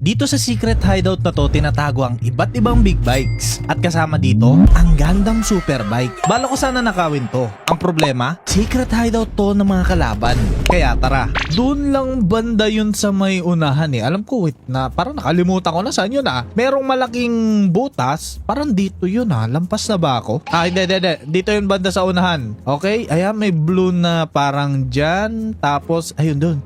Dito sa secret hideout na to, tinatago ang iba't ibang big bikes. At kasama dito, ang Gundam Superbike. Bala ko sana nakawin to. Ang problema, secret hideout to ng mga kalaban. Kaya tara, dun lang banda yun sa may unahan eh. Alam ko, wait na, parang nakalimutan ko na saan yun ah. Merong malaking butas, parang dito yun ah. Lampas na ba ako? Hindi. Dito yun banda sa unahan. Okay, ayan may blue na parang dyan. Tapos, ayun dun.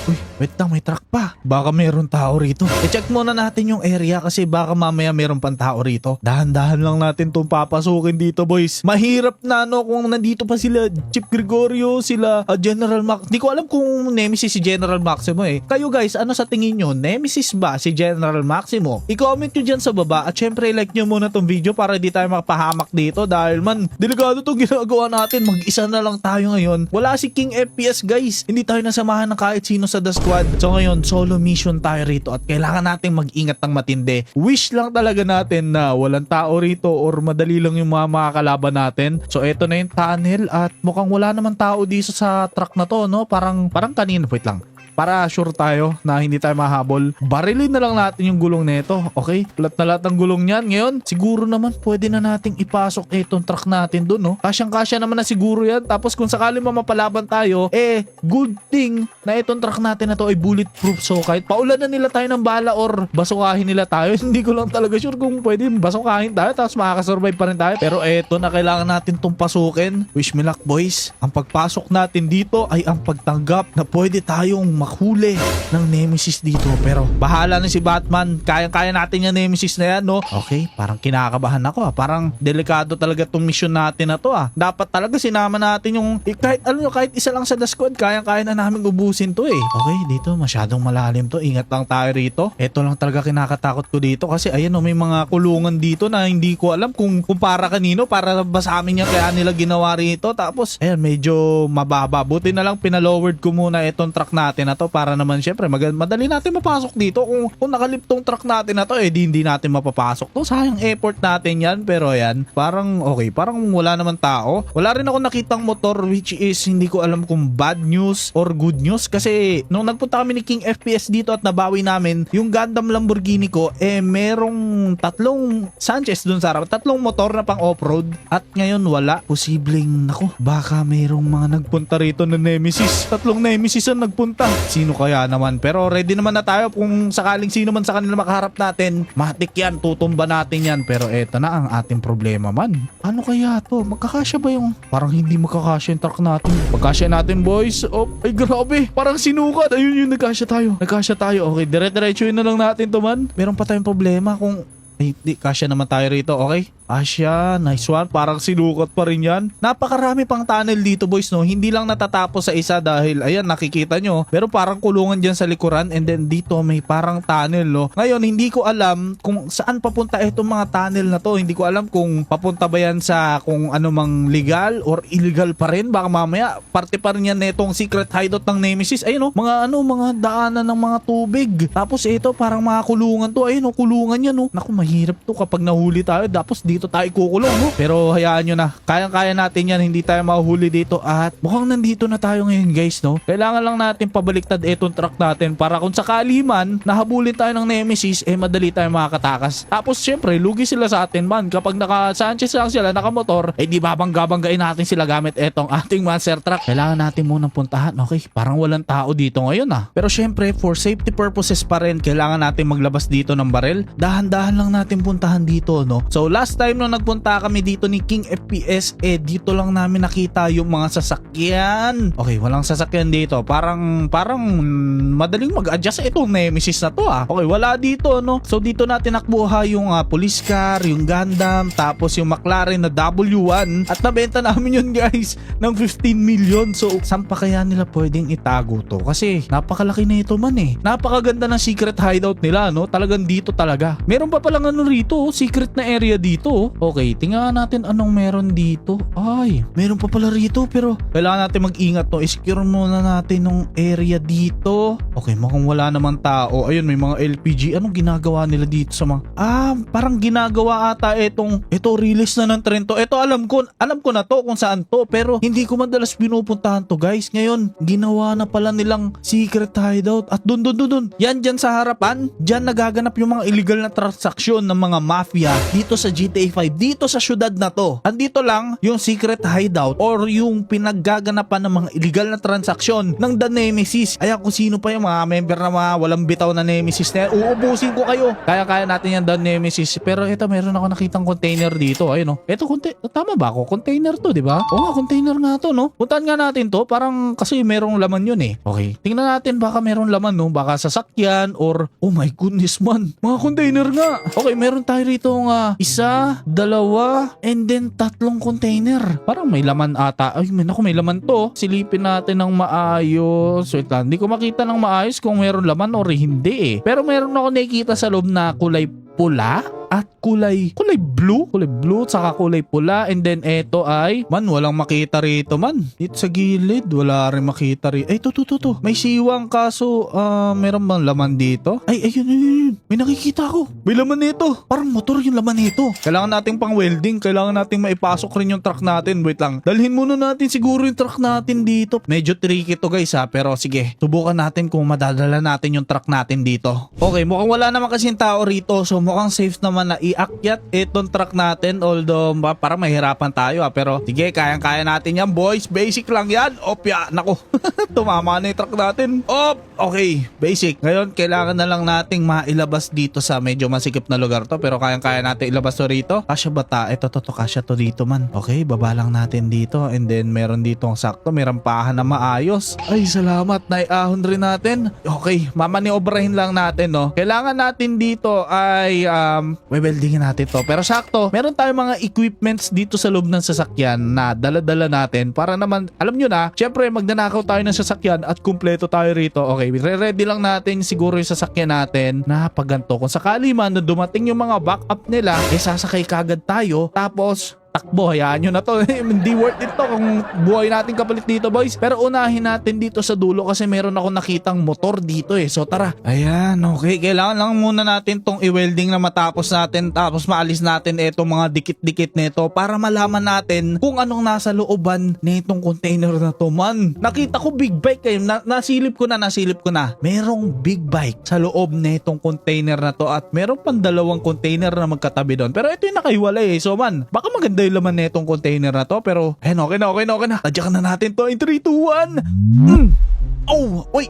Uy, wait lang, may truck pa. Baka mayroon tao rito. I-check muna natin yung area kasi baka mamaya mayroon pang tao rito. Dahan-dahan lang natin itong papasukin dito, boys. Mahirap na no kung nandito pa sila Chief Gregorio, sila General Max. Di ko alam kung Nemesis si General Maximo eh. Kayo guys, ano sa tingin nyo? Nemesis ba si General Maximo? I-comment nyo dyan sa baba at syempre like nyo muna tong video para di tayo makapahamak dito dahil man, delikado itong ginagawa natin. Mag-isa na lang tayo ngayon. Wala si King FPS guys. Hindi tayo nasamahan ng kahit sino sa The Squad. So ngayon, solo mission tayo rito at kailangan nating mag-ingat ng matindi. Wish lang talaga natin na walang tao rito or madali lang yung mga makakalaban natin. So eto na yung tunnel at mukhang wala naman tao dito sa truck na to, no? Parang kanina. Wait lang. Para sure tayo na hindi tayo mahabol. Barilin na lang natin yung gulong nito. Okay? Lahat na lahat ng gulong niyan. Ngayon, siguro naman pwede na nating ipasok itong truck natin dun, no? Kasyang-kasya naman na siguro yan. Tapos kung sakali mapalaban tayo, good thing na itong truck natin na to ay bulletproof. So kahit paulan na nila tayo ng bala or basukahin nila tayo, hindi ko lang talaga sure kung pwede basukahin tayo tapos makakasurvive pa rin tayo. Pero eto na kailangan natin tong pasukin. Wish me luck, boys. Ang pagpasok natin dito ay ang pagtanggap na pwede tayong huli ng Nemesis dito. Pero bahala na si Batman. Kayang-kaya natin yung Nemesis na yan, no? Okay, parang kinakabahan ako ah. Parang delikado talaga tong mission natin na to ah. Dapat talaga sinama natin yung kahit isa lang sa The Squad, kayang-kaya na namin ubusin to eh. Okay, dito masyadong malalim to. Ingat lang tayo rito. Ito lang talaga kinakatakot ko dito kasi ayan oh, may mga kulungan dito na hindi ko alam kung para kanino, para ba sa amin yan kaya nila ginawa rito. Tapos ayan, medyo mababa. Buti na lang pinalowered ko muna itong truck natin na to para naman syempre madali natin mapasok dito. Kung nakalip tong truck natin na to hindi natin mapapasok to. Sayang effort natin yan. Pero ayan, parang okay, parang wala naman tao. Wala rin ako nakitang motor which is hindi ko alam kung bad news or good news kasi nung nagpunta kami ni King FPS dito at nabawi namin yung Gundam Lamborghini ko merong tatlong Sanchez dun sa harap, tatlong motor na pang off-road at ngayon wala. Posibleng baka mayroong mga nagpunta rito na Nemesis. Tatlong Nemesis ang nagpunta. Sino kaya naman? Pero ready naman na tayo kung sakaling sino man sa kanila makaharap natin. Matik yan, tutumba natin yan. Pero eto na ang ating problema man. Ano kaya to? Magkakasya ba yung... Parang hindi magkakasya yung truck natin. Magkasya natin boys. Oh, ay grabe. Parang sinukat. Ayun yung nagkasya tayo. Okay, dire-diretso na lang natin to man. Meron pa tayong problema kung... Di, kasya naman tayo rito, okay? Asya, nice one. Parang sinukat pa rin yan. Napakarami pang tunnel dito boys, no? Hindi lang natatapos sa isa dahil, ayan, nakikita nyo. Pero parang kulungan dyan sa likuran and then dito may parang tunnel, no? Ngayon, hindi ko alam kung saan papunta itong mga tunnel na to. Hindi ko alam kung papunta ba yan sa kung ano mang legal or illegal pa rin. Baka mamaya, parte pa rin yan netong secret hideout ng Nemesis. Ayun, no? Mga daanan ng mga tubig. Tapos ito, parang mga kulungan to. Ayun, no? Kulungan yan, no? Naku, mahirap to kapag nahuli tayo. Tapos dito tayo kukulong, no? Pero hayaan nyo na. Kayang-kaya natin yan. Hindi tayo mahuhuli dito. At mukhang nandito na tayo ngayon, guys, no? Kailangan lang natin pabaliktad itong truck natin para kung sakali man nahabulin tayo ng Nemesis, madali tayo makakatakas. Tapos, syempre, lugi sila sa atin man. Kapag naka-Sanchez lang sila, nakamotor, di babangga-banggain natin sila gamit etong ating monster truck. Kailangan natin munang puntahan. Okay, parang walang tao dito ngayon, ah. Pero syempre, for safety purposes pa rin, kailangan natin maglabas dito ng baril. Dahan-dahan lang natin puntahan dito, no? So, last time nung nagpunta kami dito ni King FPS, dito lang namin nakita yung mga sasakyan. Okay, walang sasakyan dito. Parang madaling mag-adjust itong Nemesis na to, ah. Okay, wala dito, no? So, dito natin nakbuha yung police car, yung Gundam, tapos yung McLaren na W1 at nabenta namin yun, guys, ng 15 million. So, saan pa kaya nila pwedeng itago to? Kasi, napakalaki na ito man eh. Napakaganda ng secret hideout nila, no? Talagang dito talaga. Meron pa palang ano rito, secret na area dito. to. Okay, tingnan natin anong meron dito. Ay, meron pa pala rito pero kailangan natin mag-ingat to. I-secure muna natin yung area dito. Okay, mukhang wala naman tao. Ayun, may mga LPG. Anong ginagawa nila dito sa mga... parang ginagawa ata ito release na ng trend to. Ito alam ko na to kung saan to pero hindi ko madalas pinupuntahan to guys. Ngayon, ginawa na pala nilang secret hideout. At dun. Yan dyan sa harapan. Dyan nagaganap yung mga illegal na transaksyon ng mga mafia dito sa GTA 5. Dito sa syudad na to. Andito lang yung secret hideout or yung pinaggaganapan ng mga illegal na transaksyon ng The Nemesis. Ayan kung sino pa yung mga member na mga walang bitaw na Nemesis na yan. Uubusin ko kayo. Kaya natin yan The Nemesis. Pero ito meron ako nakitang container dito. Ayun o. Ito tama ba ako? Container to, di ba? Oo nga, container nga to, no? Puntahan nga natin to. Parang kasi merong laman yun eh. Okay. Tingnan natin baka merong laman, no? Baka sasakyan or oh my goodness man. Mga container nga. Okay, meron tayo rito nga isa, dalawa, and then tatlong container. Parang may laman ata. Ay, may laman to. Silipin natin ng maayos. Wait lang. Hindi ko makita ng maayos kung meron laman or hindi eh. Pero meron ako nakikita sa loob na kulay pula at kulay blue saka kulay pula, and then eto ay walang makita rito dito sa gilid wala rin makita rito. Ay to may siwang kaso meron bang laman dito? Ay ayun may nakikita ako, may laman nito, parang motor yung laman nito. Kailangan nating pang welding, kailangan nating maipasok rin yung truck natin. Wait lang, dalhin muna natin siguro yung truck natin dito. Medyo tricky to guys pero sige, subukan natin kung madadala natin yung truck natin dito. Okay, mukhang wala naman kasing tao rito, so mukhang safe naman na iakyat itong truck natin, although parang mahirapan tayo pero sige, kayang-kaya natin yan boys, basic lang yan. Opya, nako tumama na yung truck natin. Okay, basic. Ngayon kailangan na lang nating mailabas dito sa medyo masikip na lugar to, pero kayang-kaya natin ilabas to rito. Kasya ba ta? Ito kasya to dito man. Okay, baba lang natin dito, and then meron dito ang sakto, may rampahan na maayos. Ay salamat, naiahon rin natin. Okay, mamaniobrahin lang natin, no. Kailangan natin dito ay weldingin natin to. Pero sakto, meron tayong mga equipments dito sa loob ng sasakyan na dala-dala natin para naman, alam nyo na, syempre magnanakaw tayo ng sasakyan at kumpleto tayo rito. Okay, re-ready lang natin siguro yung sasakyan natin na pag ganito. Kung sakali man na dumating yung mga backup nila, sasakay kagad tayo. Tapos takbo, hayaan nyo na to. Hindi worth it to kung buhay natin kapalit dito boys. Pero unahin natin dito sa dulo kasi meron ako nakitang motor dito so tara. Ayan, okay, kailangan lang muna natin tong i-welding na matapos natin, tapos maalis natin itong mga dikit-dikit nito para malaman natin kung anong nasa looban nitong container na to man. Nakita ko big bike kayo, nasilip ko na. Merong big bike sa loob nitong container na to at meron pang dalawang container na magkatabi doon. Pero ito yung nakahiwalay so man, baka maganda yung laman na itong container na to, pero okay na. Tadyakan na natin to in 3, 2, 1. Oh, wait.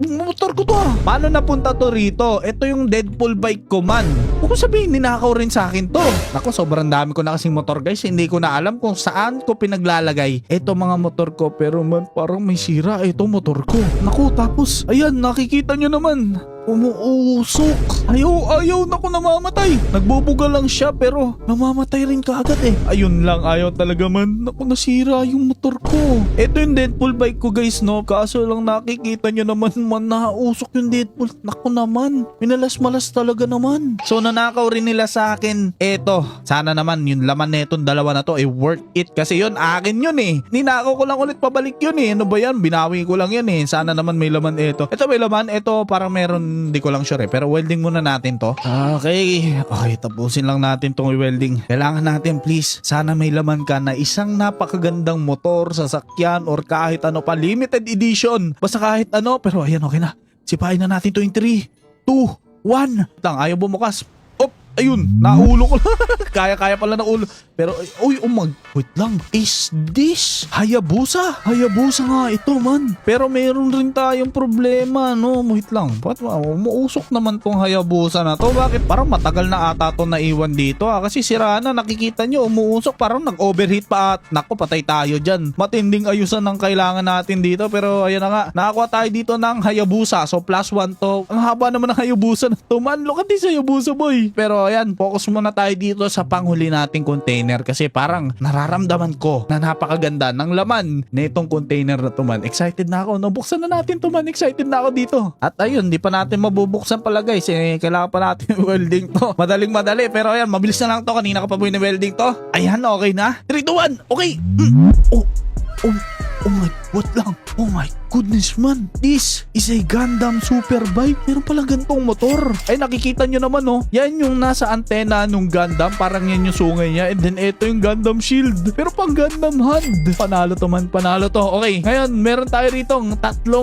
Motor ko to Paano napunta to rito? Ito yung Deadpool bike ko man. Huwag ko sabihin, ninakaw rin sa akin to. Naku, sobrang dami ko na kasing motor guys. Hindi ko na alam kung saan ko pinaglalagay ito mga motor ko. Pero man, parang may sira ito motor ko. Naku, tapos, ayan, nakikita nyo naman. Umuusok. Ayaw, naku, namamatay. Nagbubuga lang siya pero namamatay rin kaagad Ayun lang, ayaw talaga man. Naku, nasira yung motor ko. Ito yung Deadpool bike ko guys, no. Kaso lang nakikita nyo naman nausok yung Deadpool. Naku naman, minalas-malas talaga naman. So nanakaw rin nila sa akin. Eto, sana naman yung laman netong dalawa na to worth it. Kasi yun, akin yun Ninakaw ko lang ulit pabalik yun Ano ba yan? Binawi ko lang yan Sana naman may laman ito. Ito may laman, ito parang meron, hindi ko lang sure pero welding muna natin to. Okay, tapusin lang natin tong welding. Kailangan natin please, sana may laman ka na isang napakagandang motor, sasakyan or kahit ano pa, limited edition. Basta kahit ano, pero ayan, okay na. Sipain na natin to in 3, 2, 1. Ayaw bumukas. Ayun, naulo ko lang. Kaya pala na ulo. Pero, wait lang. Is this Hayabusa? Hayabusa nga ito man. Pero meron rin tayong problema, no? Wait lang. Ba't umuusok naman tong Hayabusa na to? Bakit? Parang matagal na ata to naiwan dito Kasi sira na, nakikita nyo, umuusok. Parang nag-overheat pa at naku, patay tayo dyan. Matinding ayusan ang kailangan natin dito. Pero ayan na nga, nakakuha tayo dito ng Hayabusa. So plus 1 to. Ang haba naman ng Hayabusa na to man. Look at this Hayabusa boy. Pero Pero ayan, focus muna tayo dito sa panghuli nating container kasi parang nararamdaman ko na napakaganda ng laman nitong container na to man. Excited na ako. Nabuksan na natin to man. Excited na ako dito. At ayun, di pa natin mabubuksan pala guys. Kailangan pa natin welding to. Madaling madali. Pero ayan, mabilis na lang to. Kanina ka pa po yung welding to. Ayan, okay na. 3, 2, 1. Okay. Oh my, what lang? Oh my goodness man. This is a Gundam Superbike. Meron palang gantong motor. Ay nakikita nyo naman oh. Yan yung nasa antena nung Gundam. Parang yan yung sungay niya. And then ito yung Gundam Shield. Pero pang Gundam hand. Panalo to man. Panalo to. Okay. Ngayon meron tayo rito 3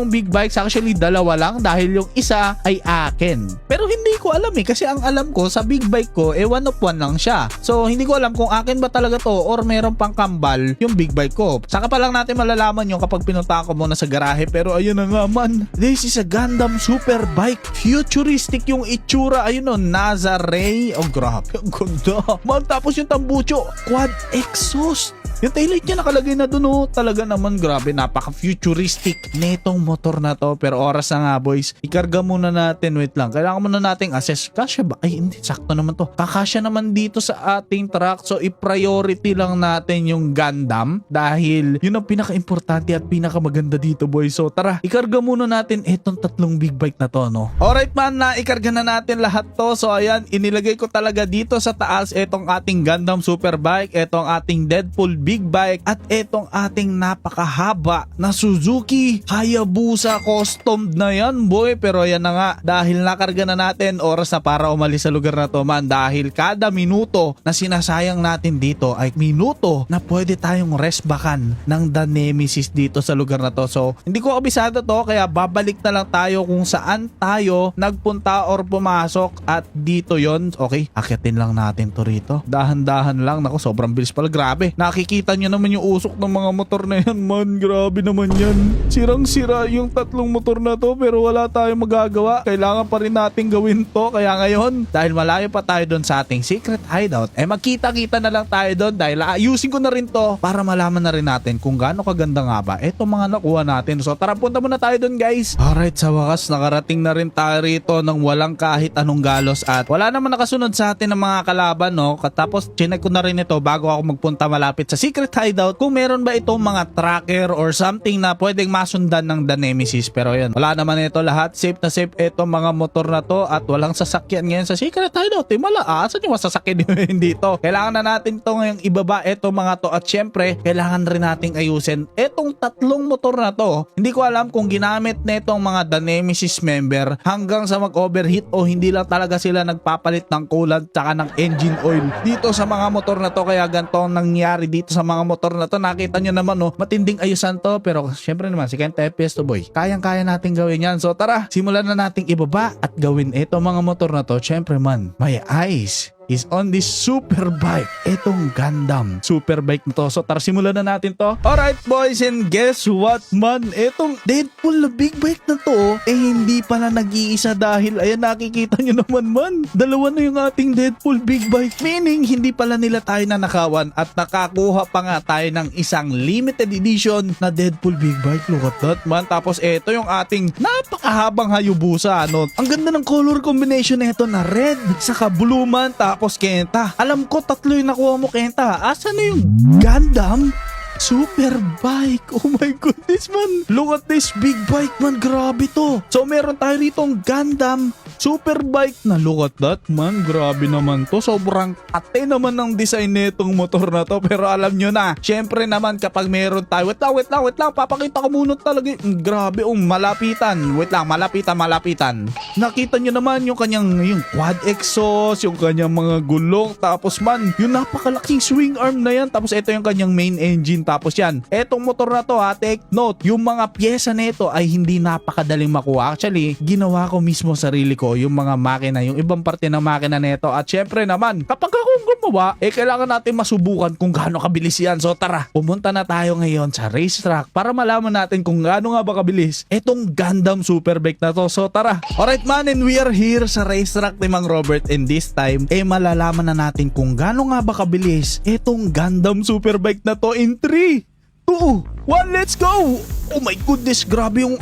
big bikes. Actually 2 lang dahil yung isa ay akin. Pero hindi ko alam eh. Kasi ang alam ko sa big bike ko 1 of 1 lang siya. So hindi ko alam kung akin ba talaga to or meron pang kambal yung big bike ko. Saka pa lang natin malalaman yung kapag pinunta ko muna sa garahe. Pero ayun na nga man. This is a Gundam Superbike. Futuristic yung itsura. Ayun o, Nazare. Oh grabe. Ang ganda. Man, tapos yung tambucho. Quad exhaust. Yung taillight niya nakalagay na dun oh. Talaga naman grabe. Napaka-futuristic netong motor na to. Pero oras na nga boys. Ikarga muna natin. Wait lang. Kailangan muna nating assess. Kasya ba? Ay hindi. Sakto naman to. Kakasya naman dito sa ating truck. So i-priority lang natin yung Gundam. Dahil yun ang pinaka-importante at pinaka-maganda dito boys. So tara. Ikarga muna natin itong 3 big bike na to no. Alright man. Ikarga na natin lahat to. So ayan. Inilagay ko talaga dito sa taas itong ating Gundam Superbike. Itong ating Deadpool big bike at etong ating napakahaba na Suzuki Hayabusa custom na yan boy. Pero yan na nga, dahil nakarga na natin, oras na para umalis sa lugar na to man. Dahil kada minuto na sinasayang natin dito ay minuto na pwede tayong restbackan ng The Nemesis dito sa lugar na to. So hindi ko kabisado to kaya babalik na lang tayo kung saan tayo nagpunta or pumasok at dito yon. Okay, akitin lang natin to rito. Dahan-dahan lang. Naku, sobrang bilis pala. Grabe. Nakikita nyo naman yung usok ng mga motor na yan man. Grabe naman yan. Sirang-sira yung 3 motor na to pero wala tayong magagawa. Kailangan pa rin natin gawin to. Kaya ngayon, dahil malayo pa tayo doon sa ating secret hideout, magkita-kita na lang tayo doon dahil ayusin ko na rin to para malaman na rin natin kung gaano kaganda nga ba itong mga nakuha natin. So tara, punta muna tayo doon guys. Alright, sa wakas nakarating na rin tayo rito ng walang kahit anong galos at wala naman nakasunod sa atin ng mga kalaban no. Tapos chinek ko na rin ito bago ako magpunta malapit sa secret hideout kung meron ba itong mga tracker or something na pwedeng masundan ng The Nemesis. Pero yun, wala naman ito lahat. Safe na safe itong mga motor na to at walang sasakyan ngayon sa secret hideout. Saan yung masasakyan yun dito? Kailangan na natin ito ngayong ibaba itong mga to at syempre kailangan rin nating ayusin itong 3 motor na to. Hindi ko alam kung ginamit na itong mga The Nemesis member hanggang sa mag-overheat o hindi lang talaga sila nagpapalit ng coolant tsaka ng engine oil dito sa mga motor na to. Kaya ganito ang nangyari dito sa mga motor na to. Nakita nyo naman no, matinding ayusan to pero syempre naman si Kent FPS to boy. Kayang-kaya natin gawin yan. So tara, simulan na nating ibaba at gawin ito mga motor na to. Syempre man, my eyes is on this super bike. Itong Gundam Superbike na to. So tara, simulan na natin to. Alright boys, and guess what man? Itong Deadpool na big bike na to hindi pala nag-iisa dahil ayan nakikita nyo naman man. 2 na yung ating Deadpool big bike. Meaning hindi pala nila tayo nanakawan at nakakuha pa nga tayo ng isang limited edition na Deadpool big bike. Look at that man. Tapos ito yung ating napakahabang Hayabusa. Ano? Ang ganda ng color combination na ito na red saka blue man. Tapos Kenta, alam ko 3 yung nakuha mo Kenta. Asan na yung Gundam Superbike? Oh my goodness man. Look at this big bike man. Grabe to. So meron tayo rito ang Gundam Superbike na look at that man. Grabe naman to. Sobrang ate naman ng design nitong motor na to. Pero alam nyo na, syempre naman kapag meron tayo, wait lang. Papakita ko muna talaga. Grabe malapitan. Wait lang, malapitan. Nakita nyo naman yung kanyang yung quad exhaust, yung kanyang mga gulong. Tapos man, yung napakalaking swing arm na yan. Tapos ito yung kanyang main engine. Tapos yan, etong motor na to take note, yung mga pyesa nito ay hindi napakadaling makuha. Actually, ginawa ko mismo sarili ko yung mga makina, yung ibang parte ng makina nito. At syempre naman, kapag ako gumawa, kailangan natin masubukan kung gaano kabilis yan. So tara, pumunta na tayo ngayon sa racetrack para malaman natin kung gaano nga ba kabilis etong Gundam Superbike na to. So tara. Alright man, and we are here sa racetrack ni Mang Robert, and this time, malalaman na natin kung gaano nga ba kabilis etong Gundam Superbike na to in 3, 2, 1, let's go! Oh my goodness, grabe yung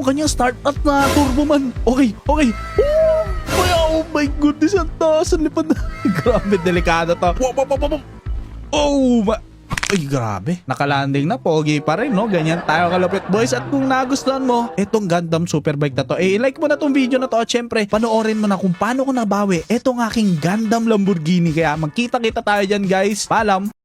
kanyang start at na turbo man. Okay. Oh my my goodness, ang taas, ang lipad na. Grabe, delikado to. Oh, ay, grabe. Nakalanding na, pogi pa rin, no? Ganyan tayo kalupit, boys. At kung nagustuhan mo itong Gundam Superbike na to, like mo na tong video na to. At syempre, panoorin mo na kung paano ko nabawi itong aking Gundam Lamborghini. Kaya magkita-kita tayo dyan, guys. Paalam!